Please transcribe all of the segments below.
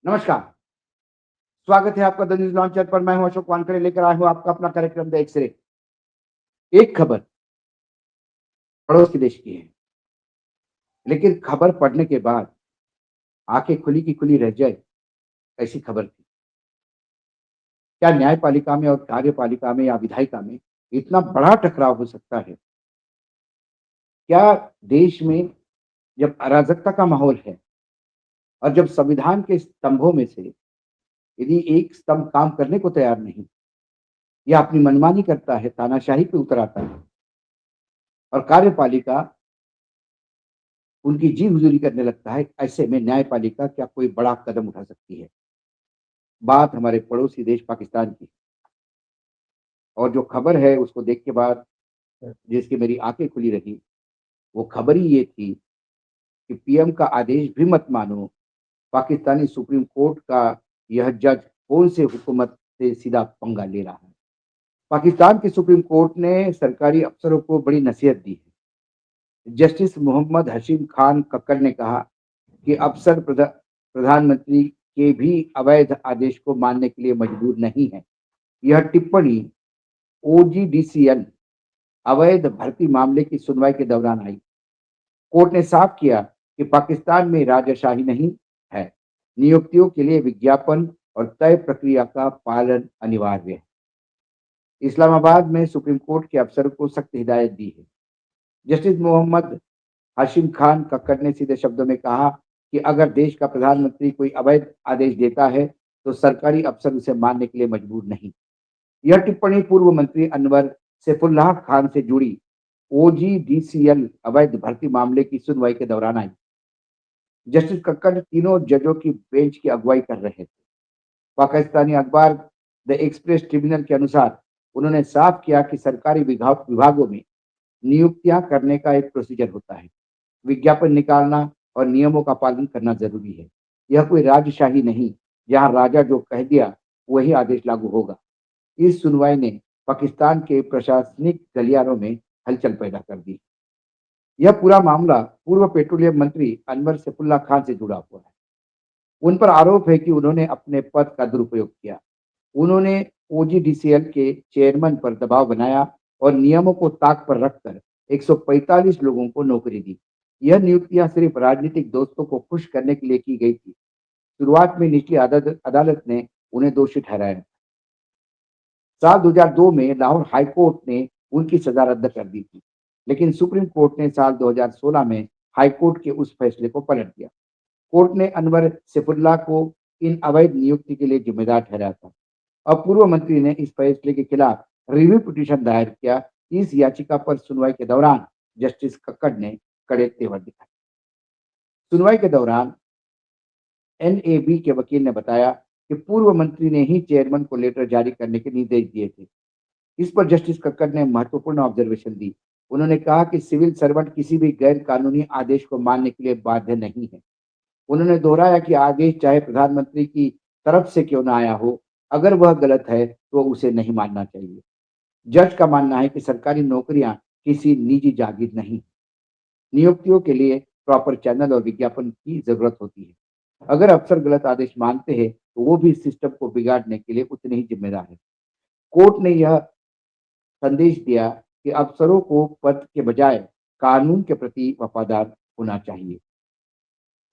नमस्कार, स्वागत है आपका द न्यूज़ लॉन्चर पर। मैं हूं अशोक वानखेड़े, लेकर आया हूं आपका अपना कार्यक्रम द एक्स-रे। एक खबर पड़ोस के देश की है, लेकिन खबर पढ़ने के बाद आंखें खुली की खुली रह जाए, ऐसी खबर थी। क्या न्यायपालिका में और कार्यपालिका में या विधायिका में इतना बड़ा टकराव हो सकता है? क्या देश में जब अराजकता का माहौल है और जब संविधान के स्तंभों में से यदि एक स्तंभ काम करने को तैयार नहीं या अपनी मनमानी करता है, तानाशाही पे उतर आता है और कार्यपालिका उनकी जी हुजूरी करने लगता है, ऐसे में न्यायपालिका क्या कोई बड़ा कदम उठा सकती है? बात हमारे पड़ोसी देश पाकिस्तान की। और जो खबर है उसको देख के बाद जिसकी मेरी आँखें खुली रही, वो खबर ही ये थी कि पीएम का आदेश भी मत मानो, पाकिस्तानी सुप्रीम कोर्ट का यह जज कौन से हुकूमत से सीधा पंगा ले रहा है। पाकिस्तान के सुप्रीम कोर्ट ने सरकारी अफसरों को बड़ी नसीहत दी है। जस्टिस मोहम्मद हशीम खान कक्कड़ ने कहा कि अफसर प्रधानमंत्री के भी अवैध आदेश को मानने के लिए मजबूर नहीं है। यह टिप्पणी ओजीडीसीएल अवैध भर्ती मामले की सुनवाई के दौरान आई। कोर्ट ने साफ किया कि पाकिस्तान में राजाशाही नहीं है। नियुक्तियों के लिए विज्ञापन और तय प्रक्रिया का पालन अनिवार्य है। इस्लामाबाद में सुप्रीम कोर्ट के अफसरों को सख्त हिदायत दी है। जस्टिस मोहम्मद हाशिम खान कक्कड़ ने सीधे शब्दों में कहा कि अगर देश का प्रधानमंत्री कोई अवैध आदेश देता है तो सरकारी अफसर उसे मानने के लिए मजबूर नहीं। यह टिप्पणी पूर्व मंत्री अनवर सैफुल्लाह खान से जुड़ी ओजीडीसीएल अवैध भर्ती मामले की सुनवाई के दौरान आई। जस्टिस कक्कड़ तीनों जजों की बेंच की अगुवाई कर रहे थे। पाकिस्तानी अखबार द एक्सप्रेस ट्रिब्यूनल के अनुसार उन्होंने साफ किया कि सरकारी विभागों में नियुक्तियां करने का एक प्रोसीजर होता है। विज्ञापन निकालना और नियमों का पालन करना जरूरी है। यह कोई राजशाही नहीं, जहां राजा जो कह दिया वही आदेश लागू होगा। इस सुनवाई ने पाकिस्तान के प्रशासनिक गलियारों में हलचल पैदा कर दी। यह पूरा मामला पूर्व पेट्रोलियम मंत्री अनवर सैफुल्लाह खान से जुड़ा हुआ है। उन पर आरोप है कि उन्होंने अपने पद का दुरुपयोग किया। उन्होंने ओजीडीसीएल के चेयरमैन पर दबाव बनाया और नियमों को ताक पर रखकर 145 लोगों को नौकरी दी। यह नियुक्तियां सिर्फ राजनीतिक दोस्तों को खुश करने के लिए की गई थी। शुरुआत में निचली अदालत ने उन्हें दोषी ठहराया। साल 2002 में लाहौर हाई कोर्ट ने उनकी सजा रद्द कर दी थी, लेकिन सुप्रीम कोर्ट ने साल 2016 में हाई कोर्ट के उस फैसले को पलट दिया। कोर्ट ने अनवर सैफुल्लाह को इन अवैध नियुक्ति के लिए जिम्मेदार ठहराया था। अब पूर्व मंत्री ने इस फैसले के खिलाफ रिव्यू पिटीशन दायर किया। इस याचिका पर सुनवाई के दौरान जस्टिस कक्कड़ ने कड़े तेवर दिखाए। सुनवाई के दौरान एनएबी के वकील ने बताया कि पूर्व मंत्री ने ही चेयरमैन को लेटर जारी करने के निर्देश दिए थे। इस पर जस्टिस कक्कड़ ने महत्वपूर्ण ऑब्जर्वेशन दी। उन्होंने कहा कि सिविल सर्वेंट किसी भी गैर कानूनी आदेश को मानने के लिए बाध्य नहीं है। उन्होंने दोहराया कि आदेश चाहे प्रधानमंत्री की तरफ से क्यों ना आया हो, अगर वह गलत है तो उसे नहीं मानना चाहिए। जज का मानना है कि सरकारी नौकरियां किसी निजी जागीर नहीं। नियुक्तियों के लिए प्रॉपर चैनल और विज्ञापन की जरूरत होती है। अगर अफसर गलत आदेश मानते हैं तो वो भी सिस्टम को बिगाड़ने के लिए उतने ही जिम्मेदार है। कोर्ट ने यह संदेश दिया कि अफसरों को पद के बजाय कानून के प्रति वफादार होना चाहिए।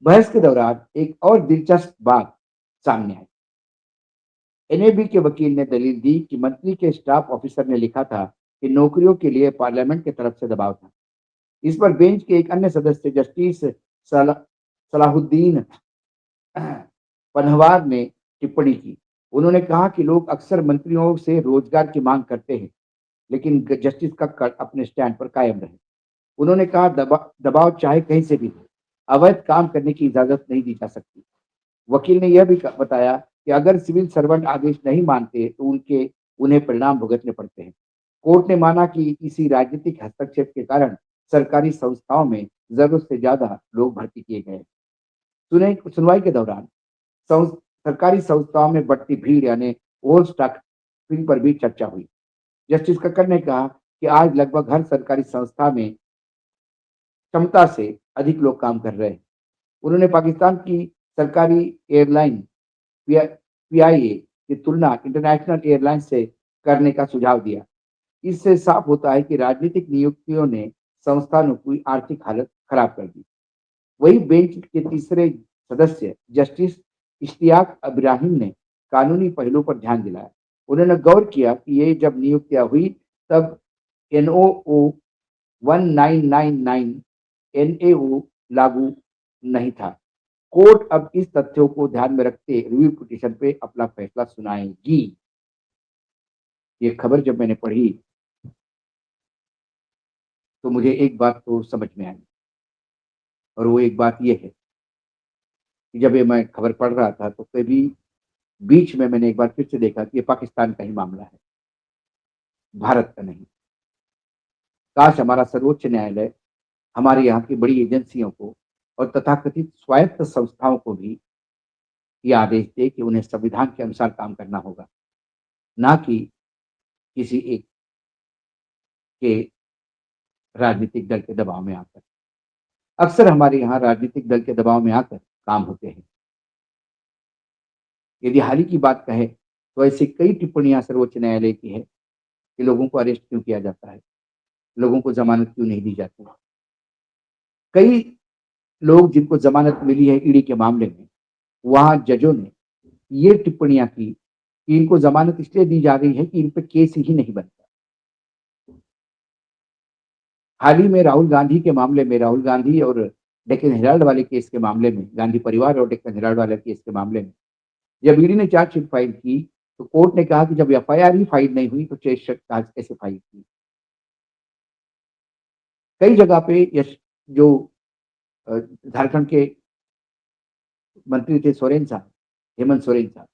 बहस के दौरान एक और दिलचस्प बात सामने आई। एनएबी के वकील ने दलील दी कि मंत्री के स्टाफ ऑफिसर ने लिखा था कि नौकरियों के लिए पार्लियामेंट की तरफ से दबाव था। इस पर बेंच के एक अन्य सदस्य जस्टिस सलाहुद्दीन पनहवार ने टिप्पणी की। उन्होंने कहा कि लोग अक्सर मंत्रियों से रोजगार की मांग करते हैं, लेकिन जस्टिस कक्कड़ अपने स्टैंड पर कायम रहे। उन्होंने कहा दबाव चाहे कहीं से भी हो, अवैध काम करने की इजाजत नहीं दी जा सकती। वकील ने यह भी बताया कि अगर सिविल सर्वेंट आदेश नहीं मानते तो उन्हें परिणाम भुगतने पड़ते हैं। कोर्ट ने माना कि इसी राजनीतिक हस्तक्षेप के कारण सरकारी संस्थाओं में जरूरत से ज्यादा लोग भर्ती किए गए। सुनवाई के दौरान सरकारी संस्थाओं में बढ़ती भीड़ यानी ओवर स्टाफिंग पर भी चर्चा हुई। जस्टिस कक्कड़ ने कहा कि आज लगभग हर सरकारी संस्था में क्षमता से अधिक लोग काम कर रहे हैं। उन्होंने पाकिस्तान की सरकारी एयरलाइन पीआईए की तुलना इंटरनेशनल एयरलाइंस से करने का सुझाव दिया। इससे साफ होता है कि राजनीतिक नियुक्तियों ने संस्थानों की आर्थिक हालत खराब कर दी। वही बेंच के तीसरे सदस्य जस्टिस इश्तियाक इब्राहिम ने कानूनी पहलू पर ध्यान दिलाया। उन्होंने गौर किया कि ये जब नियुक्तियां हुई तब एनओओ 1999 एनएओ लागू नहीं था। कोर्ट अब इस तथ्यों को ध्यान में रखते रिव्यू पिटीशन पे अपना फैसला सुनाएगी। ये खबर जब मैंने पढ़ी तो मुझे एक बात तो समझ में आई, और वो एक बात ये है कि जब ये मैं खबर पढ़ रहा था तो कभी बीच में मैंने एक बार फिर से देखा कि ये पाकिस्तान का ही मामला है, भारत का नहीं। काश हमारा सर्वोच्च न्यायालय हमारे यहाँ की बड़ी एजेंसियों को और तथाकथित स्वायत्त संस्थाओं को भी ये आदेश दे कि उन्हें संविधान के अनुसार काम करना होगा, ना कि किसी एक के राजनीतिक दल के दबाव में आकर। अक्सर हमारे यहाँ राजनीतिक दल के दबाव में आकर काम होते हैं। यदि हाल ही की बात कहें तो ऐसी कई टिप्पणियां सर्वोच्च न्यायालय की है कि लोगों को अरेस्ट क्यों किया जाता है, लोगों को जमानत क्यों नहीं दी जाती। कई लोग जिनको जमानत मिली है ईडी के मामले में, वहां जजों ने ये टिप्पणियां की कि इनको जमानत इसलिए दी जा रही है कि इन पे केस ही नहीं बनता। हाल ही में राहुल गांधी के मामले में, राहुल गांधी और डेक्कन हेराल्ड वाले केस के मामले में, गांधी परिवार और डेक्कन हेराल्ड वाले केस के मामले में जब ईडी ने चार्जशीट फाइल की तो कोर्ट ने कहा कि जब एफआईआर ही फाइल नहीं हुई तो चार्जशीट कैसे फाइल की। कई जगह पे यश जो झारखंड के मंत्री थे सोरेन साहब, हेमंत सोरेन साहब,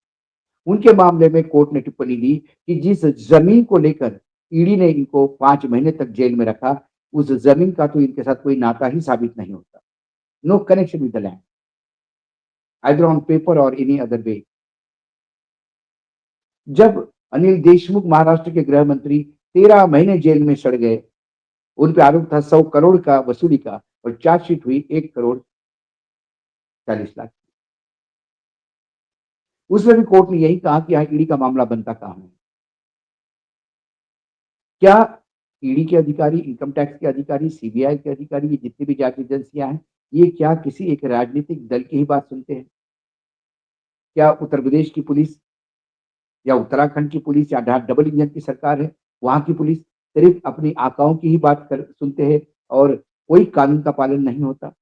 उनके मामले में कोर्ट ने टिप्पणी दी कि जिस जमीन को लेकर ईडी ने इनको 5 महीने तक जेल में रखा, उस जमीन का तो इनके साथ कोई नाता ही साबित नहीं होता। No connection with the land, either on paper और एनी अदर वे। जब अनिल देशमुख महाराष्ट्र के गृह मंत्री 13 महीने जेल में सड़ गए, उन पे आरोप था 100 करोड़ का वसूली का, और चार्जशीट हुई 1 करोड़ 40 लाख। उसमें भी कोर्ट ने यही कहा कि यहाँ ईडी का मामला बनता कहां है। क्या ईडी के अधिकारी, इनकम टैक्स के अधिकारी, सीबीआई के अधिकारी, ये जितनी भी जांच एजेंसियां हैं, ये क्या किसी एक राजनीतिक दल की ही बात सुनते हैं? क्या उत्तर प्रदेश की पुलिस या उत्तराखंड की पुलिस या डबल इंजन की सरकार है, वहां की पुलिस सिर्फ अपनी आकाओं की ही बात कर सुनते हैं और कोई कानून का पालन नहीं होता?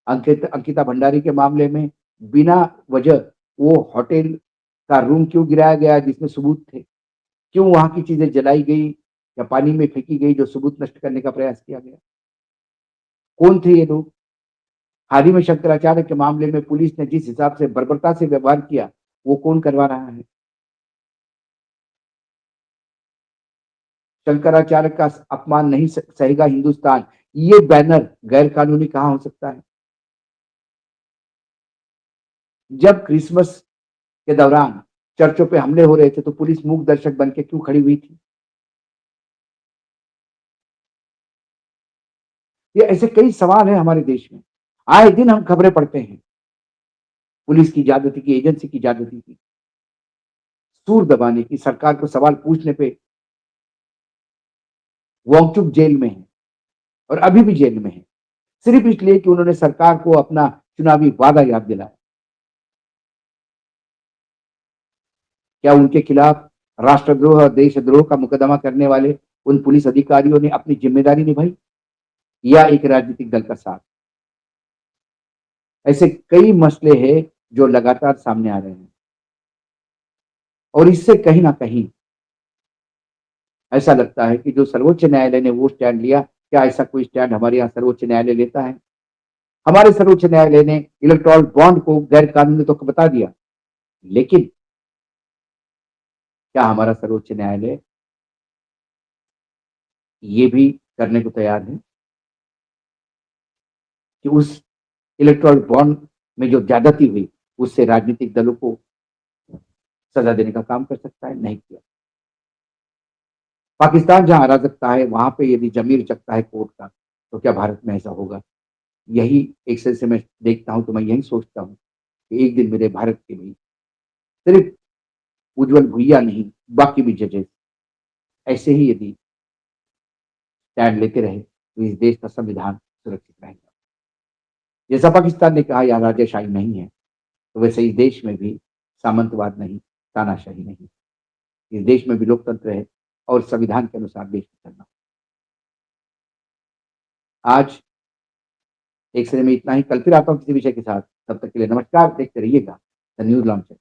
अंकिता भंडारी के मामले में बिना वजह वो होटल का रूम क्यों गिराया गया जिसमें सबूत थे? क्यों वहां की चीजें जलाई गई या पानी में फेंकी गई जो सबूत नष्ट करने का प्रयास किया गया? कौन थे ये लोग? हाल ही में शंकराचार्य के मामले में पुलिस ने जिस हिसाब से बर्बरता से व्यवहार किया, वो कौन करवा रहा है? शंकराचार्य का अपमान नहीं सहेगा हिंदुस्तान, ये बैनर गैर कानूनी कहां हो सकता है? जब क्रिसमस के दौरान चर्चों पे हमले हो रहे थे तो पुलिस मूक दर्शक बन के क्यों खड़ी हुई थी? ये ऐसे कई सवाल हैं हमारे देश में। आए दिन हम खबरें पढ़ते हैं पुलिस की ज्यादती की, एजेंसी की ज्यादती की, सूर दबाने की, सरकार को सवाल पूछने पे वांगचुक जेल में है और अभी भी जेल में है, सिर्फ इसलिए कि उन्होंने सरकार को अपना चुनावी वादा याद दिलाया। क्या उनके खिलाफ राष्ट्रद्रोह और देशद्रोह का मुकदमा करने वाले उन पुलिस अधिकारियों ने अपनी जिम्मेदारी निभाई या एक राजनीतिक दल का साथ? ऐसे कई मसले हैं जो लगातार सामने आ रहे हैं, और इससे कहीं ना कहीं ऐसा लगता है कि जो सर्वोच्च न्यायालय ने वो स्टैंड लिया, क्या ऐसा कोई स्टैंड हमारे यहाँ सर्वोच्च न्यायालय लेता है? हमारे सर्वोच्च न्यायालय ने इलेक्टोरल बॉन्ड को गैर कानूनी तो बता दिया, लेकिन क्या हमारा सर्वोच्च न्यायालय ये भी करने को तैयार है कि उस इलेक्टोरल बॉन्ड में जो ज्यादती हुई उससे राजनीतिक दलों को सजा देने का काम कर सकता है? नहीं किया। पाकिस्तान जहां अराजकता है वहां पे यदि जमीर जगता है कोर्ट का, तो क्या भारत में ऐसा होगा? यही एक से मैं देखता हूं तो मैं यही सोचता हूं कि एक दिन मेरे भारत के भी सिर्फ उज्जवल भुइया नहीं, बाकी भी जजेस ऐसे ही यदि स्टैंड लेते रहे तो इस देश का संविधान सुरक्षित रहेगा। जैसा पाकिस्तान ने कहा यहाँ राजेशाही नहीं है, तो वैसे इस देश में भी सामंतवाद नहीं, तानाशाही नहीं। इस देश में भी लोकतंत्र है और संविधान के अनुसार देश को चलना। आज एक श्रेणी में इतना ही, कल फिर आता हूँ किसी विषय के साथ। तब तक के लिए नमस्कार, देखते रहिएगा द न्यूज लॉन्चर।